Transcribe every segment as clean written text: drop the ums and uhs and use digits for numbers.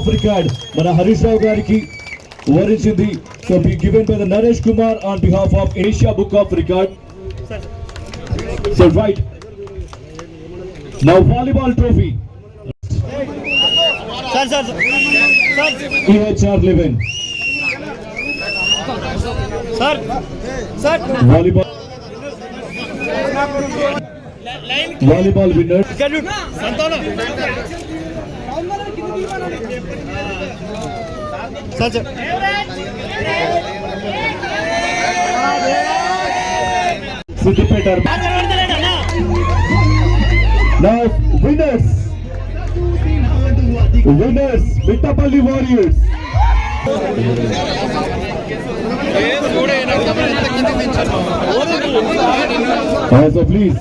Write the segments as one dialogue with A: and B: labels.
A: of Record మన హరీష్ రావు గారికి వరించింది. So be given by the Naresh Kumar on behalf of Asia Book of Record. So right now volleyball trophy. Sir. EHR 11. Sir. Volleyball winner. Sir. Siddipeta. Now winners, Mittapalli Warriors. So please.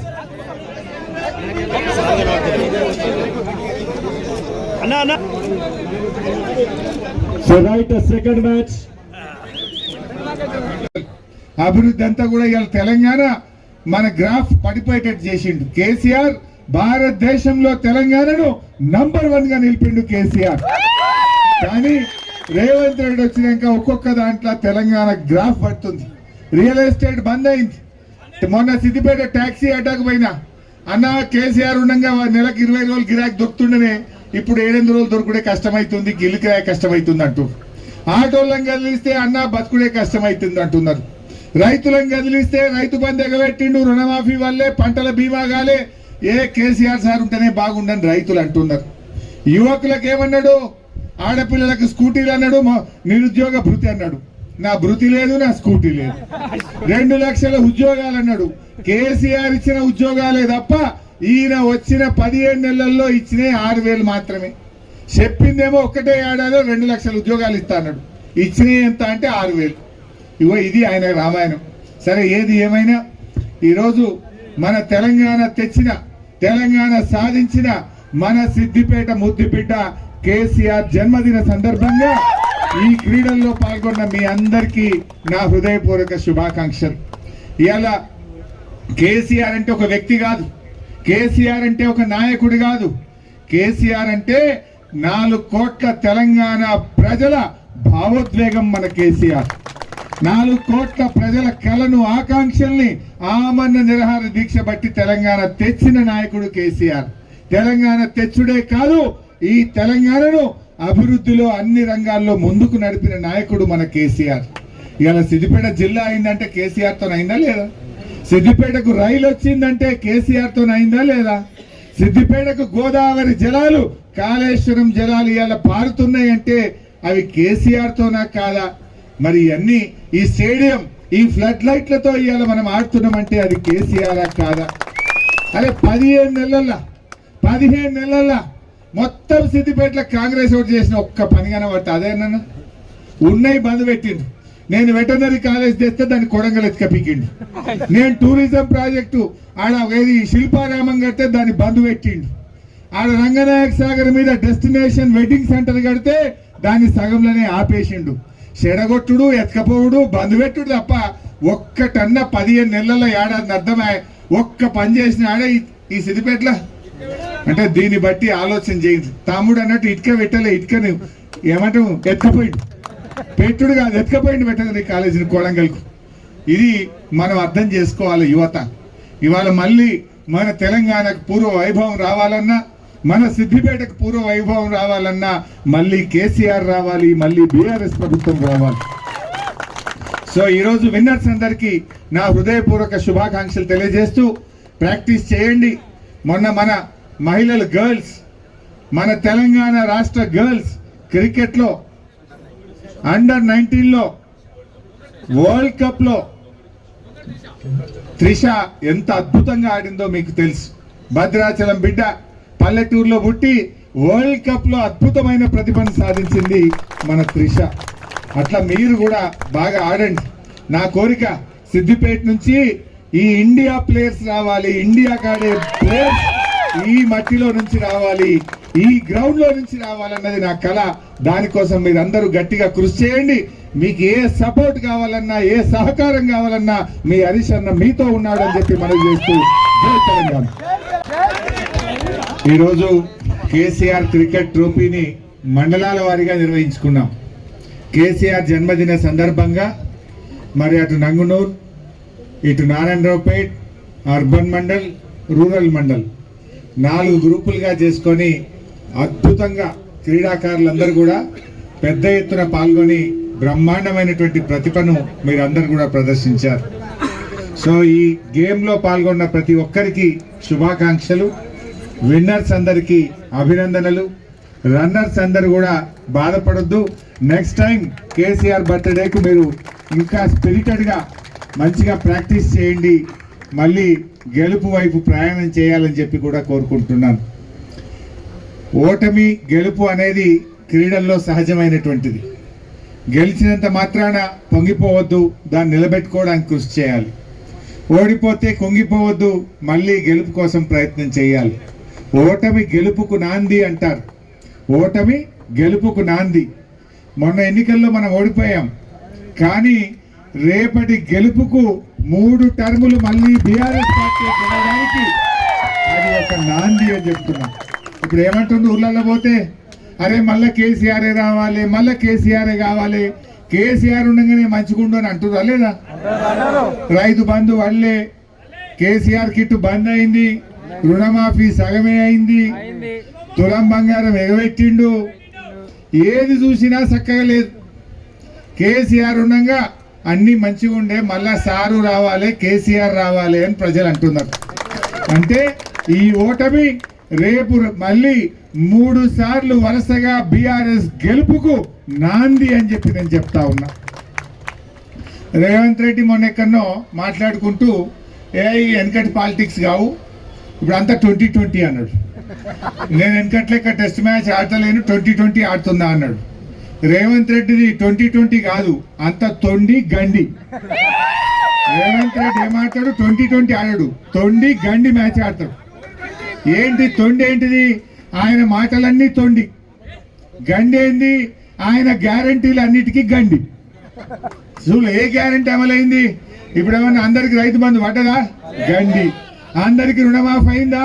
A: So right, the second match.
B: అభివృద్ధి అంతా కూడా ఇవాళ తెలంగాణ మన graph పడిపోయేటట్టు చేసిండు కేసీఆర్. భారతదేశంలో తెలంగాణను number 1 గా నిలిపిండు కేసీఆర్. కానీ రేవంత్ రెడ్డి వచ్చినాక ఒక్కొక్క దాంట్లో తెలంగాణ గ్రాఫ్ పడుతుంది. రియల్ ఎస్టేట్ బంద్ అయింది. మొన్న సిద్దిపేట ట్యాక్సీ అడ్డాకు పోయినా అన్న కేసీఆర్ ఉండగా నెలకు 20 రోజులు గిరాకీ దొరుకుతుండనే ఇప్పుడు 700 రోజులు దొరుకుడే కష్టమైతుంది, గిల్లు కిరాయి కష్టమైతుంది అంటూ. ఆటోళ్ళని కదిలిస్తే అన్న బతుకుడే కష్టమైతుంది అంటున్నారు. రైతులను కదిలిస్తే రైతు బంధు ఎగబెట్టిండు, రుణమాఫీ వల్లే పంటల బీమా కాలే, ఏ కేసీఆర్ సార్ ఉంటేనే బాగుండని రైతులు అంటున్నారు. యువకులకు ఏమన్నాడు, ఆడపిల్లలకు స్కూటీలు అన్నాడు, నిరుద్యోగ భృతి అన్నాడు. నా భృతి లేదు, నా స్కూటీ లేదు. 2 లక్షల ఉద్యోగాలు అన్నాడు. కేసీఆర్ ఇచ్చిన ఉద్యోగాలే తప్ప ఈయన వచ్చిన 15 నెలల్లో ఇచ్చినే 6,000 మాత్రమే. చెప్పిందేమో ఒక్కటే ఏడాదిలో 2 లక్షల ఉద్యోగాలు ఇస్తా అన్నాడు. ఇచ్చినే ఎంత అంటే 6,000. ఇగో ఇది ఆయన రామాయణం. సరే ఏది ఏమైనా ఈరోజు మన తెలంగాణ సాధించిన మన సిద్దిపేట ముద్దుబిడ్డ కేసీఆర్ జన్మదిన సందర్భంగా ఈ క్రీడల్లో పాల్గొన్న మీ అందరికీ నా హృదయపూర్వక శుభాకాంక్షలు. ఇవాళ కేసీఆర్ అంటే ఒక వ్యక్తి కాదు, కేసీఆర్ అంటే ఒక నాయకుడు కాదు. కేసీఆర్ అంటే 4 కోట్ల తెలంగాణ ప్రజల భావోద్వేగం. మన కేసీఆర్ 4 కోట్ల ప్రజల కలను ఆకాంక్షల్ని ఆమరణ నిరాహార దీక్ష బట్టి తెలంగాణ తెచ్చిన నాయకుడు కేసీఆర్. తెలంగాణ తెచ్చుడే కాదు, ఈ తెలంగాణను అభివృద్ధిలో అన్ని రంగాల్లో ముందుకు నడిపిన నాయకుడు మన కేసీఆర్. ఇవాళ సిద్దిపేట జిల్లా అయిందంటే కేసీఆర్తో అయిందా లేదా? సిద్దిపేటకు రైలు వచ్చిందంటే కేసీఆర్తో అయిందా లేదా? సిద్దిపేటకు గోదావరి జలాలు, కాళేశ్వరం జలాలు ఇవాళ పారుతున్నాయంటే అవి కేసీఆర్తోనా కాదా? మరి అన్ని ఈ స్టేడియం, ఈ ఫ్లడ్ లైట్లతో ఇవాళ మనం ఆడుతున్నామంటే అది కేసీఆర్ కాదా? అరే 15 నెలల మొత్తం సిద్దిపేటలో కాంగ్రెస్ ఓటు చేసిన ఒక్క పని కనబట్ట అదేనన్నా? ఉన్నాయి బంద్ పెట్టిండు. నేను వెటర్నరీ కాలేజ్ తెస్తే దాన్ని కొడంగల్ ఎత్తుకపీకిండు. నేను టూరిజం ప్రాజెక్టు ఆడ ఏది శిల్పారామం కడితే దాన్ని బంద్ పెట్టిండు. ఆడ రంగనాయక సాగర్ మీద డెస్టినేషన్ వెడ్డింగ్ సెంటర్ కడితే దాన్ని సగంలోనే ఆపేసిండు. చెడగొట్టుడు, ఎత్తుకపోవుడు, బంద్ పెట్టుడు తప్ప ఒక్కటన్న 15 నెలల ఏడాది అర్థమై ఒక్క పని చేసిన ఆడ ఈ సిద్దిపేటలో అంటే దీన్ని బట్టి ఆలోచన చేయండి. తమ్ముడు అన్నట్టు ఇటుక పెట్టలే, ఇటుకను ఏమంటాం ఎత్తుకపోయిండు. పెట్టుడు కాదు, ఎత్తుకపోయిండు వెటర్నరీ కాలేజీని కొడంగల్కు. ఇది మనం అర్థం చేసుకోవాలి యువత. ఇవాళ మళ్ళీ మన తెలంగాణకు పూర్వ వైభవం రావాలన్నా, మన సిద్దిపేటకు పూర్వ వైభవం రావాలన్నా మళ్ళీ కేసీఆర్ రావాలి, మళ్ళీ బీఆర్ఎస్ ప్రభుత్వం రావాలి. సో ఈరోజు విన్నర్స్ అందరికీ నా హృదయపూర్వక శుభాకాంక్షలు తెలియజేస్తూ ప్రాక్టీస్ చేయండి. మొన్న మన మహిళలు గర్ల్స్, మన తెలంగాణ రాష్ట్ర గర్ల్స్ క్రికెట్లో అండర్ 19లో వరల్డ్ కప్ లో త్రిష ఎంత అద్భుతంగా ఆడిందో మీకు తెలుసు. భద్రాచలం బిడ్డ, పల్లెటూరులో పుట్టి వరల్డ్ కప్ లో అద్భుతమైన ప్రతిభను సాధించింది మన త్రిష. అట్లా మీరు కూడా బాగా ఆడండి. నా కోరిక సిద్దిపేట నుంచి ఈ ఇండియా ప్లేయర్స్ రావాలి, ఇండియా ఆడే ప్లేయర్స్ ఈ మట్టిలో నుంచి రావాలి, ఈ గ్రౌండ్ లో నుంచి రావాలన్నది నా కళ. దానికోసం మీరు అందరూ గట్టిగా కృషి చేయండి. మీకు ఏ సపోర్ట్ కావాలన్నా, ఏ సహకారం కావాలన్నా మీ హరీష్ అన్న మీతో ఉన్నాడని చెప్పి మనవి చేస్తూ జై తెలంగాణ. ఈరోజు కేసీఆర్ క్రికెట్ ట్రోఫీని మండలాల వారీగా నిర్వహించుకున్నాం. కేసీఆర్ జన్మదిన సందర్భంగా మరి అటు నంగునూర్, ఇటు నారాయణరావుపేట్, అర్బన్ మండల్, రూరల్ మండల్ 4 గ్రూపులుగా చేసుకొని అద్భుతంగా క్రీడాకారులందరూ కూడా పెద్ద ఎత్తున పాల్గొని బ్రహ్మాండమైనటువంటి ప్రతిభను మీరందరూ కూడా ప్రదర్శించారు. సో ఈ గేమ్లో పాల్గొన్న ప్రతి ఒక్కరికి శుభాకాంక్షలు. విన్నర్స్ అందరికీ అభినందనలు. రన్నర్స్ అందరూ కూడా బాధపడొద్దు. నెక్స్ట్ టైం కేసీఆర్ బర్త్డేకు మీరు ఇంకా స్పిరిటెడ్గా మంచిగా ప్రాక్టీస్ చేయండి, మళ్ళీ గెలుపు వైపు ప్రయాణం చేయాలని చెప్పి కూడా కోరుకుంటున్నాను. ఓటమి గెలుపు అనేది క్రీడల్లో సహజమైనటువంటిది. గెలిచినంత మాత్రాన పొంగిపోవద్దు, దాన్ని నిలబెట్టుకోవడానికి కృషి చేయాలి. ఓడిపోతే కుంగిపోవద్దు, మళ్ళీ గెలుపు కోసం ప్రయత్నం చేయాలి. ఓటమి గెలుపుకు నాంది అంటారు. ఓటమి గెలుపుకు నాంది. మొన్న ఎన్నికల్లో మనం ఓడిపోయాం, కానీ రేపటి గెలుపుకు 3 టర్ములు మళ్ళీ బీఆర్ఎస్ పార్టీ గెలవడానికి అది ఒక నాంది అని చెప్తున్నాం. ఇప్పుడు ఏమంటుంది ఊళ్ళల్లో పోతే, అరే మళ్ళీ కేసీఆరే రావాలి, మళ్ళీ కేసీఆరే కావాలి, కేసీఆర్ ఉండగానే మంచిగుండు అని అంటున్నా లేదా? రైతు బంధు వల్లే కేసీఆర్ కిట్టు బంద్ అయింది, రుణమాఫీ సగమే అయింది, తులం బంగారం ఎగబెట్టిండు, ఏది చూసినా చక్కగా లేదు. కేసీఆర్ ఉండగా అన్ని మంచిగా ఉండే, మళ్ళా సారు రావాలి, కేసీఆర్ రావాలి అని ప్రజలు అంటున్నారు. అంటే ఈ ఓటమి రేపు మళ్ళీ 3 సార్లు వరుసగా బీఆర్ఎస్ గెలుపుకు నాంది అని చెప్పి నేను చెప్తా ఉన్నా. రేవంత్ రెడ్డి మొన్న ఎక్కడనో మాట్లాడుకుంటూ వెనకటి పాలిటిక్స్ కావు, ఇప్పుడు అంతా 2020 అన్నాడు. నేను వెనకట్లెక్క టెస్ట్ మ్యాచ్ ఆడతలేను, 2020 ఆడుతున్నా అన్నాడు. రేవంత్ రెడ్డిది 2020 కాదు, అంత తొండి గండి. రేవంత్ రెడ్డి ఏమాడతాడు? 2020 ఆడాడు, తొండి గండి మ్యాచ్ ఆడతాడు. ఏంటి తొండి? ఏంటిది? ఆయన మాటలన్నీ తొండి. గండి ఏంది? ఆయన గ్యారంటీలు అన్నిటికీ గండి. చూడు, ఏ గ్యారంటీ అమలైంది? ఇప్పుడు ఏమన్నా అందరికి రైతు బంధు పడ్డదా? గండి. అందరికి రుణమాఫీ అయిందా?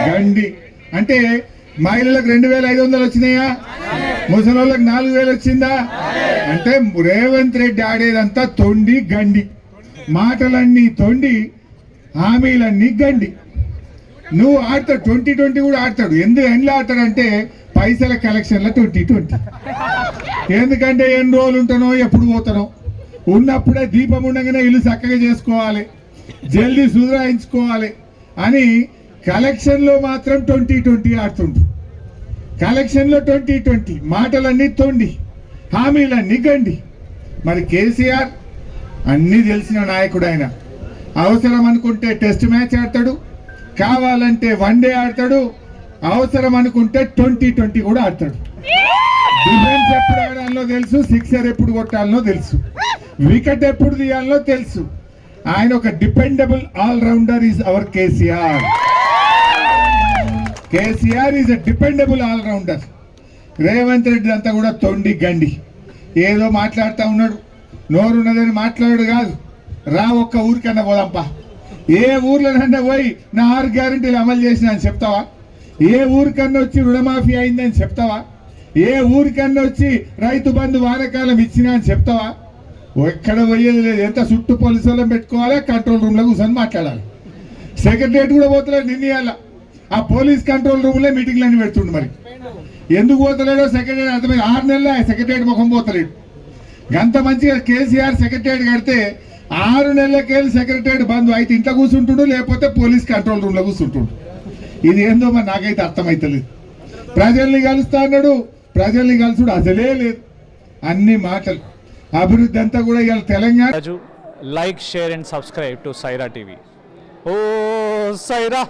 B: గండి. అంటే మహిళలకు 2500 వచ్చినాయా? ముసలోళ్ళకి 4000 వచ్చిందా? అంటే రేవంత్ రెడ్డి ఆడేదంతా తొండి గండి. మాటలన్నీ తొండి, హామీలన్నీ గండి. నువ్వు ఆడతాడు, 2020 కూడా ఆడతాడు. ఎందులో ఆడతాడంటే పైసల కలెక్షన్ల 2020. ఎందుకంటే ఎన్ని రోజులు ఉంటానో, ఎప్పుడు పోతానో, ఉన్నప్పుడే దీపం ఉండగానే ఇల్లు చక్కగా చేసుకోవాలి, జల్దీ సుధరాయించుకోవాలి అని కలెక్షన్లో మాత్రం 2020 ఆడుతుండ్రు. కలెక్షన్లో 2020, మాటలన్నీ తొండి, హామీలన్నీ గండి. మరి కేసీఆర్ అన్నీ తెలిసిన నాయకుడు. ఆయన అవసరం అనుకుంటే టెస్ట్ మ్యాచ్ ఆడతాడు, కావాలంటే 1 డే ఆడతాడు, అవసరం అనుకుంటే 2020 కూడా ఆడతాడు. డిఫెన్స్ ఎప్పుడు ఆడాలో తెలుసు, సిక్సర్ ఎప్పుడు కొట్టాలనో తెలుసు, వికెట్ ఎప్పుడు తీయాలనో తెలుసు. ఆయన ఒక dependable all rounder is our KCR. KCR is a dependable all rounder. Revanth Reddy అంతా కూడా తొండి గండి, ఏదో మాట్లాడుతూ ఉన్నాడు. నోరున్నదని మాట్లాడు కాదు, రా ఒక్క ఊరికన్నా పోదాంపా. ఏ ఊర్లోనన్నా పోయి నా 6 గ్యారెంటీలు అమలు చేసిన అని చెప్తావా? ఏ ఊరికన్నా వచ్చి రుణమాఫీ అయిందని చెప్తావా? ఏ ఊరికన్నా వచ్చి రైతు బంధు వానకాలం ఇచ్చినా అని చెప్తావా? ఎక్కడ పోయేది లేదు. ఎంత చుట్టూ పోలీసు వాళ్ళని పెట్టుకోవాలి, కంట్రోల్ రూమ్లో కూర్చొని మాట్లాడాలి. సెక్రటరియట్ కూడా పోతలేడు. నిన్న ఆ పోలీస్ కంట్రోల్ రూమ్లో మీటింగ్లు అన్ని పెడుతుండు. మరి ఎందుకు పోతలేడో సెక్రటరీ అర్థమైంది. 6 నెలల సెక్రటరియట్ ముఖం పోతలేడు. గంత మంచిగా కేసీఆర్ సెక్రటరియట్ కడితే 6 నెలలకెళ్ళి సెక్రటరియట్ బంద్ అయితే ఇంట్లో కూర్చుంటుడు, లేకపోతే పోలీస్ కంట్రోల్ రూమ్లో కూర్చుంటుడు. ఇది ఏందో మరి నాకైతే అర్థమైతలేదు. ప్రజల్ని కలుస్తా అన్నాడు, ప్రజల్ని కలుసుడు అసలే లేదు. అన్ని మాటలు. అభివృద్ధి అంతా కూడా ఇవాళ Telangana.
C: Like, share and subscribe to Saira TV. ఓ సైరా.